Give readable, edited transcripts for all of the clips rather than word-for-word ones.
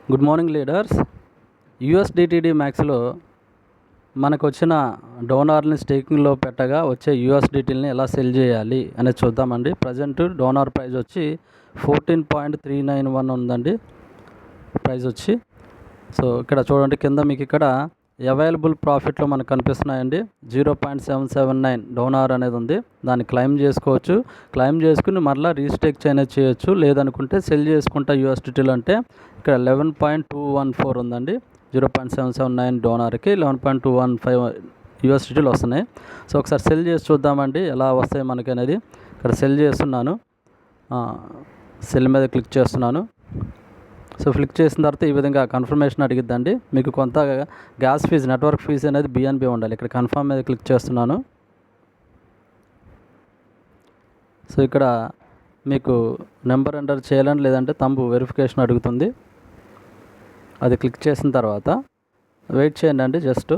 Good morning leaders. యూఎస్డిటిడి మ్యాక్స్లో మనకు వచ్చిన డోనార్ని స్టేకింగ్లో పెట్టగా వచ్చే యూఎస్డిటీని ఎలా సెల్ చేయాలి అనేది చూద్దామండి. ప్రజెంట్ డోనార్ ప్రైస్ వచ్చి 14.391 ఉందండి ప్రైస్ వచ్చి. సో ఇక్కడ చూడండి, కింద మీకు ఇక్కడ అవైలబుల్ ప్రాఫిట్లో మనకు కనిపిస్తున్నాయండి. 0.779 డోనార్ అనేది ఉంది. దాన్ని క్లైమ్ చేసుకోవచ్చు. క్లైమ్ చేసుకుని మరలా రీస్టేక్ అనేది చేయొచ్చు. లేదనుకుంటే సెల్ చేసుకుంటా యూఎస్డిటీలు అంటే ఇక్కడ 11.214 ఉందండి. 0.779 డోనార్కి 11.215 యూఎస్డిటీలు వస్తున్నాయి. సో ఒకసారి సెల్ చేసి చూద్దామండి ఎలా వస్తాయి మనకి అనేది. ఇక్కడ సెల్ చేస్తున్నాను, సెల్ మీద క్లిక్ చేస్తున్నాను. సో క్లిక్ చేసిన తర్వాత ఈ విధంగా కన్ఫర్మేషన్ అడిగిద్దండి. మీకు కొంత గ్యాస్ ఫీజు, నెట్వర్క్ ఫీజు అనేది బిఎన్బి ఉండాలి. ఇక్కడ కన్ఫర్మ్ మీద క్లిక్ చేస్తున్నాను. సో ఇక్కడ మీకు నెంబర్ ఎంటర్ చేయాలని, లేదంటే తంబు వెరిఫికేషన్ అడుగుతుంది. అది క్లిక్ చేసిన తర్వాత వెయిట్ చేయండి అండి. జస్ట్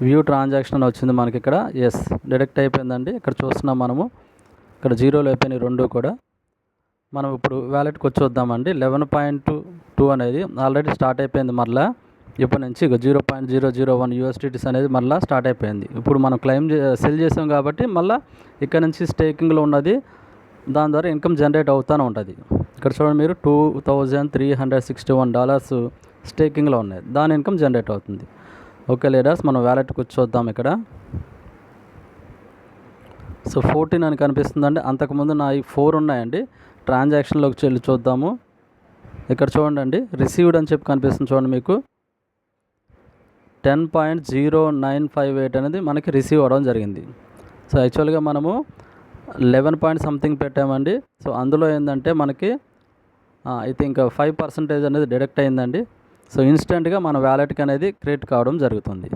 వ్యూ ట్రాన్సాక్షన్ వచ్చింది మనకి ఇక్కడ. ఎస్, డిడక్ట్ అయిపోయిందండి. ఇక్కడ చూస్తున్నాం మనము, ఇక్కడ జీరోలు అయిపోయినాయి రెండు కూడా. మనం ఇప్పుడు వ్యాలెట్కి వచ్చి వద్దామండి. 11.2 అనేది ఆల్రెడీ స్టార్ట్ అయిపోయింది. మరలా ఇప్పటి నుంచి 0.001 యూఎస్డిటీస్ అనేది మరలా స్టార్ట్ అయిపోయింది. ఇప్పుడు మనం సెల్ చేసాం కాబట్టి మళ్ళీ ఇక్కడ నుంచి స్టేకింగ్లో ఉన్నది, దాని ద్వారా ఇన్కమ్ జనరేట్ అవుతూనే ఉంటుంది. ఇక్కడ చూడండి మీరు, $2,361 స్టేకింగ్లో ఉన్నాయి. దాని ఇన్కమ్ జనరేట్ అవుతుంది. ఓకే లీడర్స్, మనం వ్యాలెట్కి వచ్చి చూద్దాం. ఇక్కడ సో 14 అని కనిపిస్తుందండి. అంతకుముందు నా 4 ఉన్నాయండి. ట్రాన్సాక్షన్లోకి వెళ్ళి చూద్దాము. ఇక్కడ చూడండి, రిసీవ్డ్ అని చెప్పి కనిపిస్తుంది చూడండి మీకు. 10.0958 అనేది మనకి రిసీవ్ అవ్వడం జరిగింది. సో యాక్చువల్గా మనము 11 సంథింగ్ పెట్టామండి. సో అందులో ఏంటంటే మనకి ఐ థింక్ 5% అనేది డిడక్ట్ అయిందండి. సో ఇన్స్టెంట్గా మన వ్యాలెట్కి అనేది క్రియేట్ కావడం జరుగుతుంది.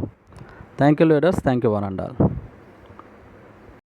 Thank you leaders, thank you one and all.